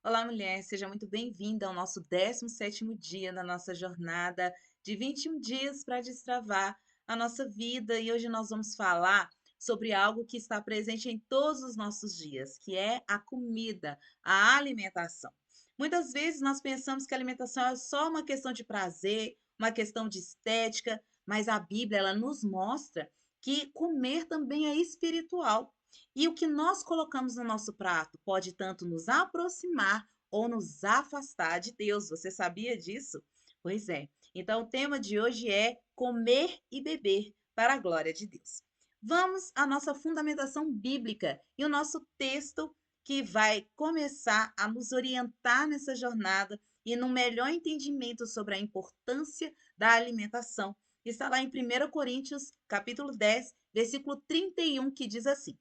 Olá, mulher, seja muito bem-vinda ao nosso 17º dia da nossa jornada de 21 dias para destravar a nossa vida. E hoje nós vamos falar sobre algo que está presente em todos os nossos dias, que é a comida, a alimentação. Muitas vezes nós pensamos que a alimentação é só uma questão de prazer, uma questão de estética, mas a Bíblia ela nos mostra que comer também é espiritual. E o que nós colocamos no nosso prato pode tanto nos aproximar ou nos afastar de Deus. Você sabia disso? Pois é. Então, o tema de hoje é comer e beber para a glória de Deus. Vamos à nossa fundamentação bíblica e o nosso texto que vai começar a nos orientar nessa jornada e no melhor entendimento sobre a importância da alimentação. Está lá em 1 Coríntios, capítulo 10, versículo 31, que diz assim: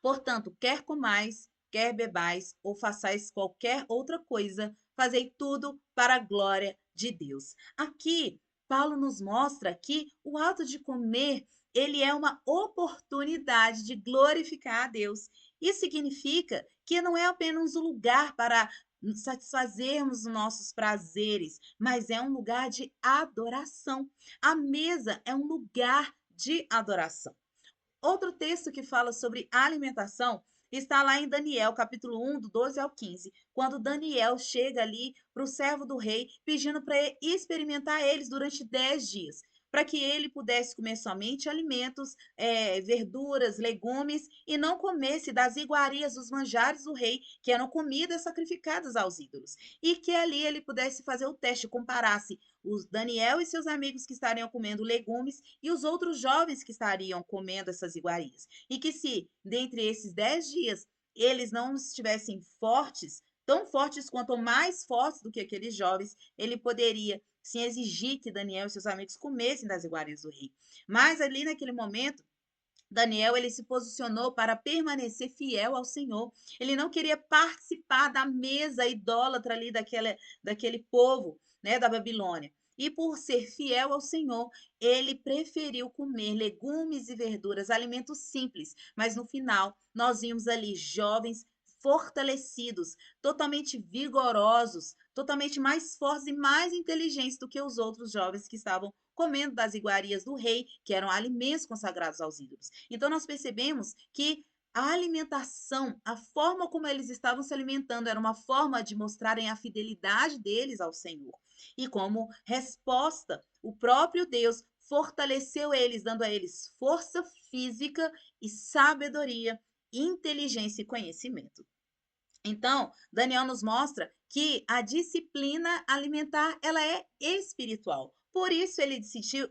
Portanto, quer comais, quer bebais, ou façais qualquer outra coisa, fazei tudo para a glória de Deus. Aqui, Paulo nos mostra que o ato de comer, ele é uma oportunidade de glorificar a Deus. Isso significa que não é apenas um lugar para satisfazermos os nossos prazeres, mas é um lugar de adoração. A mesa é um lugar de adoração. Outro texto que fala sobre alimentação está lá em Daniel, capítulo 1, do 12 ao 15, quando Daniel chega ali para o servo do rei, pedindo para experimentar eles durante 10 dias, para que ele pudesse comer somente alimentos, verduras, legumes, e não comesse das iguarias, dos manjares do rei, que eram comidas sacrificadas aos ídolos. E que ali ele pudesse fazer o teste, comparasse os Daniel e seus amigos que estariam comendo legumes e os outros jovens que estariam comendo essas iguarias. E que se, dentre esses 10 dias, eles não estivessem fortes, tão fortes quanto ou mais fortes do que aqueles jovens, ele poderia sim exigir que Daniel e seus amigos comessem das iguarias do rei. Mas ali naquele momento, Daniel, ele se posicionou para permanecer fiel ao Senhor. Ele não queria participar da mesa idólatra ali daquele povo, né, da Babilônia. E por ser fiel ao Senhor, ele preferiu comer legumes e verduras, alimentos simples. Mas no final, nós vimos ali jovens fortalecidos, totalmente vigorosos, totalmente mais fortes e mais inteligentes do que os outros jovens que estavam comendo das iguarias do rei, que eram alimentos consagrados aos ídolos. Então, nós percebemos que a alimentação, a forma como eles estavam se alimentando, era uma forma de mostrarem a fidelidade deles ao Senhor. E como resposta, o próprio Deus fortaleceu eles, dando a eles força física e sabedoria, inteligência e conhecimento. Então, Daniel nos mostra que a disciplina alimentar ela é espiritual. Por isso ele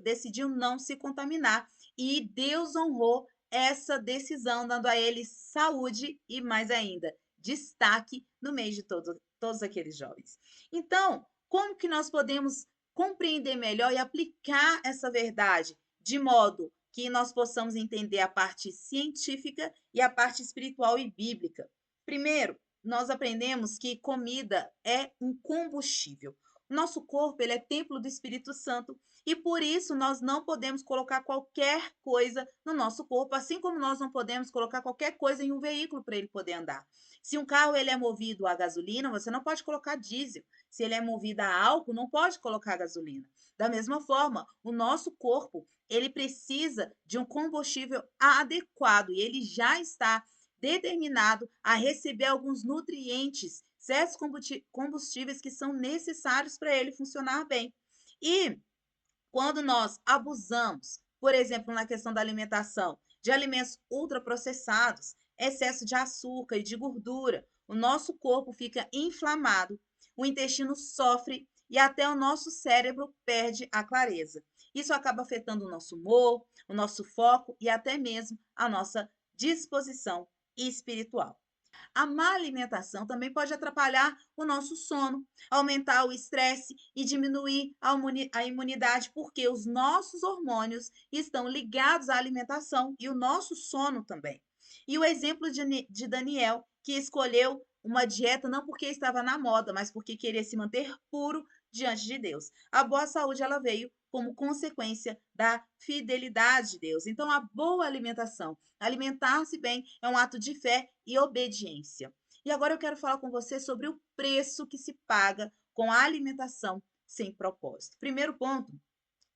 decidiu não se contaminar e Deus honrou essa decisão, dando a ele saúde e mais ainda destaque no meio de todos aqueles jovens. Então, como que nós podemos compreender melhor e aplicar essa verdade de modo que nós possamos entender a parte científica e a parte espiritual e bíblica? Primeiro, nós aprendemos que comida é um combustível. Nosso corpo ele é templo do Espírito Santo e por isso nós não podemos colocar qualquer coisa no nosso corpo, assim como nós não podemos colocar qualquer coisa em um veículo para ele poder andar. Se um carro ele é movido a gasolina, você não pode colocar diesel. Se ele é movido a álcool, não pode colocar gasolina. Da mesma forma, o nosso corpo ele precisa de um combustível adequado e ele já está determinado a receber alguns nutrientes, certos combustíveis que são necessários para ele funcionar bem. E quando nós abusamos, por exemplo, na questão da alimentação, de alimentos ultraprocessados, excesso de açúcar e de gordura, o nosso corpo fica inflamado, o intestino sofre e até o nosso cérebro perde a clareza. Isso acaba afetando o nosso humor, o nosso foco e até mesmo a nossa disposição espiritual. A má alimentação também pode atrapalhar o nosso sono, aumentar o estresse e diminuir a imunidade, porque os nossos hormônios estão ligados à alimentação e o nosso sono também. E o exemplo de Daniel, que escolheu uma dieta não porque estava na moda, mas porque queria se manter puro diante de Deus. A boa saúde ela veio como consequência da fidelidade de Deus. Então, a boa alimentação, alimentar-se bem, é um ato de fé e obediência. E agora eu quero falar com você sobre o preço que se paga com a alimentação sem propósito. Primeiro ponto,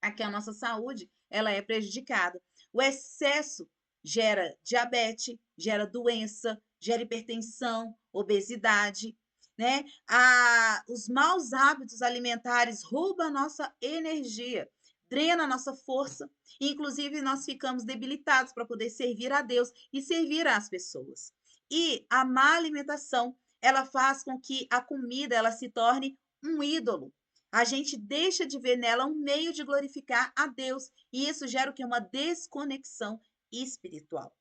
aqui a nossa saúde, ela é prejudicada. O excesso gera diabetes, gera doença, gera hipertensão, obesidade, né? Os maus hábitos alimentares roubam a nossa energia, drena a nossa força, e inclusive nós ficamos debilitados para poder servir a Deus e servir às pessoas. E a má alimentação, ela faz com que a comida ela se torne um ídolo. A gente deixa de ver nela um meio de glorificar a Deus, e isso gera o que? Uma desconexão espiritual.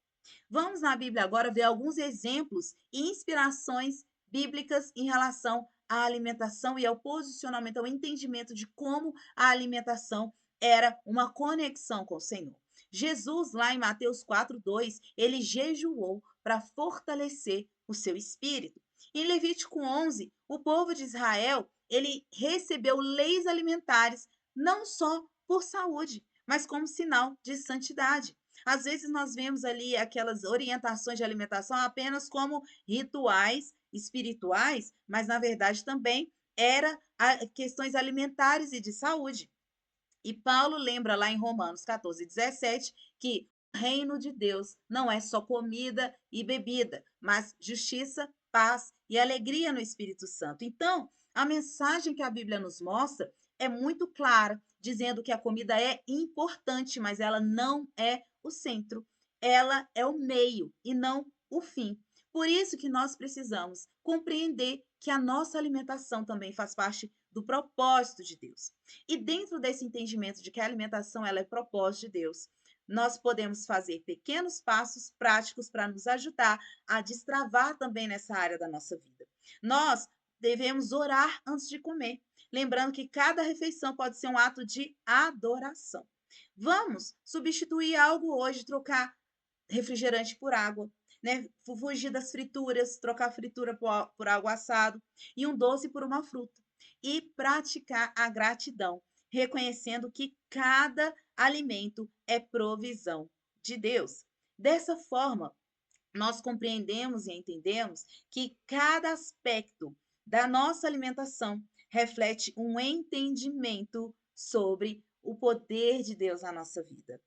Vamos na Bíblia agora ver alguns exemplos e inspirações bíblicas em relação à alimentação e ao posicionamento, ao entendimento de como a alimentação era uma conexão com o Senhor. Jesus, lá em Mateus 4:2, ele jejuou para fortalecer o seu espírito. Em Levítico 11, o povo de Israel, ele recebeu leis alimentares não só por saúde, mas como sinal de santidade. Às vezes nós vemos ali aquelas orientações de alimentação apenas como rituais espirituais, mas na verdade também era questões alimentares e de saúde. E Paulo lembra lá em Romanos 14:17 que o reino de Deus não é só comida e bebida, mas justiça, paz e alegria no Espírito Santo. Então, a mensagem que a Bíblia nos mostra é muito clara, dizendo que a comida é importante, mas ela não é o centro. Ela é o meio e não o fim. Por isso que nós precisamos compreender que a nossa alimentação também faz parte do propósito de Deus. E dentro desse entendimento de que a alimentação ela é propósito de Deus, nós podemos fazer pequenos passos práticos para nos ajudar a destravar também nessa área da nossa vida. Nós devemos orar antes de comer, lembrando que cada refeição pode ser um ato de adoração. Vamos substituir algo hoje, trocar refrigerante por água, né? Fugir das frituras, trocar fritura por algo assado e um doce por uma fruta. E praticar a gratidão, reconhecendo que cada alimento é provisão de Deus. Dessa forma, nós compreendemos e entendemos que cada aspecto da nossa alimentação reflete um entendimento sobre o poder de Deus na nossa vida.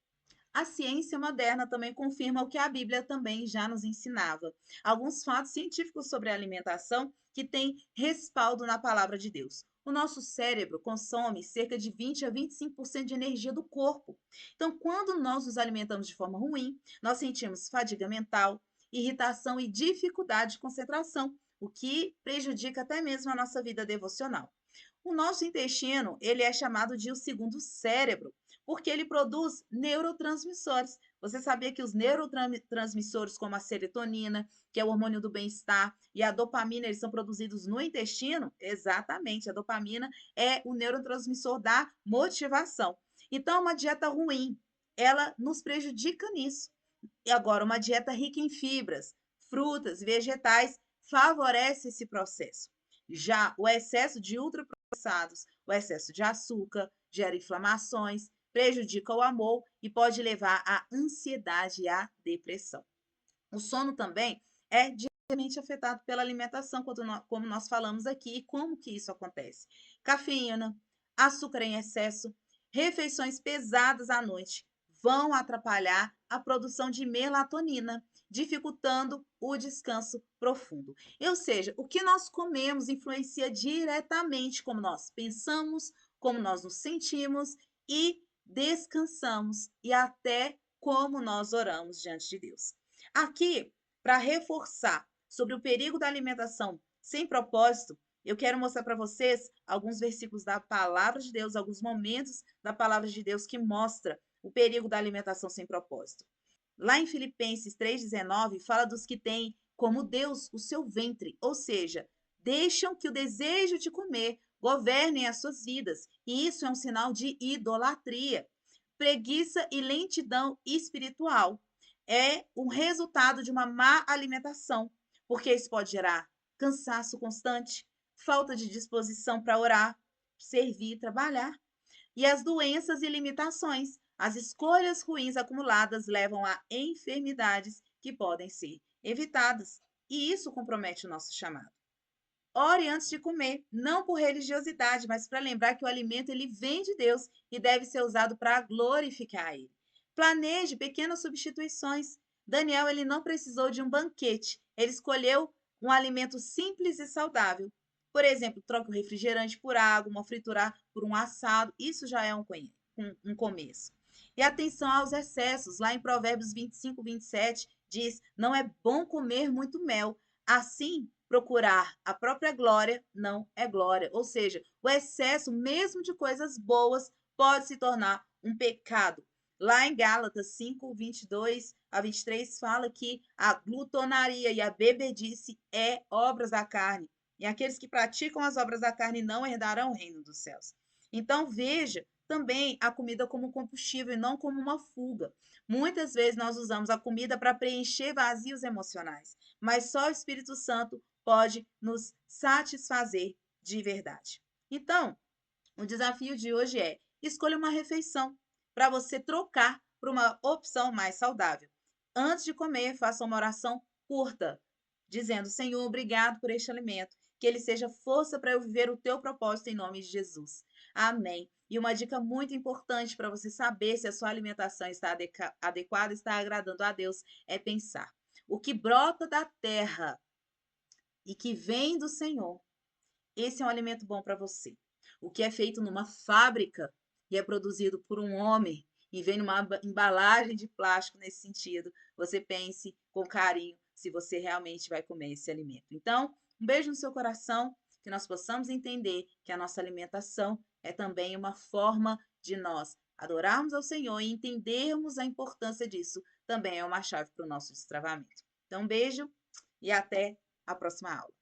A ciência moderna também confirma o que a Bíblia também já nos ensinava. Alguns fatos científicos sobre a alimentação que têm respaldo na palavra de Deus. O nosso cérebro consome cerca de 20 a 25% de energia do corpo. Então, quando nós nos alimentamos de forma ruim, nós sentimos fadiga mental, irritação e dificuldade de concentração, o que prejudica até mesmo a nossa vida devocional. O nosso intestino, ele é chamado de o segundo cérebro, porque ele produz neurotransmissores. Você sabia que os neurotransmissores, como a serotonina, que é o hormônio do bem-estar, e a dopamina, eles são produzidos no intestino? Exatamente, a dopamina é o neurotransmissor da motivação. Então, uma dieta ruim, ela nos prejudica nisso. E agora, uma dieta rica em fibras, frutas, vegetais, favorece esse processo. Já o excesso de ultraprocessados, o excesso de açúcar, gera inflamações, prejudica o amor e pode levar à ansiedade e à depressão. O sono também é diretamente afetado pela alimentação, como nós falamos aqui, e como que isso acontece? Cafeína, açúcar em excesso, refeições pesadas à noite vão atrapalhar a produção de melatonina, dificultando o descanso profundo. Ou seja, o que nós comemos influencia diretamente como nós pensamos, como nós nos sentimos e descansamos e até como nós oramos diante de Deus. Aqui, para reforçar sobre o perigo da alimentação sem propósito, eu quero mostrar para vocês alguns versículos da palavra de Deus, alguns momentos da palavra de Deus que mostra o perigo da alimentação sem propósito. Lá em Filipenses 3,19, fala dos que têm como Deus o seu ventre, ou seja, deixam que o desejo de comer governe as suas vidas, e isso é um sinal de idolatria. Preguiça e lentidão espiritual é um resultado de uma má alimentação, porque isso pode gerar cansaço constante, falta de disposição para orar, servir, trabalhar. E as doenças e limitações. As escolhas ruins acumuladas levam a enfermidades que podem ser evitadas. e isso compromete o nosso chamado. Ore antes de comer, não por religiosidade, mas para lembrar que o alimento ele vem de Deus e deve ser usado para glorificar Ele. Planeje pequenas substituições. Daniel ele não precisou de um banquete, ele escolheu um alimento simples e saudável. Por exemplo, troque o refrigerante por água, uma fritura por um assado, isso já é um começo. E atenção aos excessos, lá em Provérbios 25, 27, diz: não é bom comer muito mel. Assim, procurar a própria glória não é glória. Ou seja, o excesso, mesmo de coisas boas, pode se tornar um pecado. Lá em Gálatas 5, 22 a 23, fala que a glutonaria e a bebedice é obras da carne. E aqueles que praticam as obras da carne não herdarão o reino dos céus. Então, veja também a comida como combustível e não como uma fuga. Muitas vezes nós usamos a comida para preencher vazios emocionais, mas só o Espírito Santo pode nos satisfazer de verdade. Então, o desafio de hoje é: escolha uma refeição para você trocar por uma opção mais saudável. Antes de comer, faça uma oração curta, dizendo: Senhor, obrigado por este alimento, que ele seja força para eu viver o teu propósito em nome de Jesus. Amém. E uma dica muito importante para você saber se a sua alimentação está adequada, está agradando a Deus, é pensar: o que brota da terra e que vem do Senhor, esse é um alimento bom para você. O que é feito numa fábrica e é produzido por um homem e vem numa embalagem de plástico nesse sentido, você pense com carinho se você realmente vai comer esse alimento. Então, um beijo no seu coração, que nós possamos entender que a nossa alimentação é também uma forma de nós adorarmos ao Senhor e entendermos a importância disso, também é uma chave para o nosso destravamento. Então, um beijo e até a próxima aula.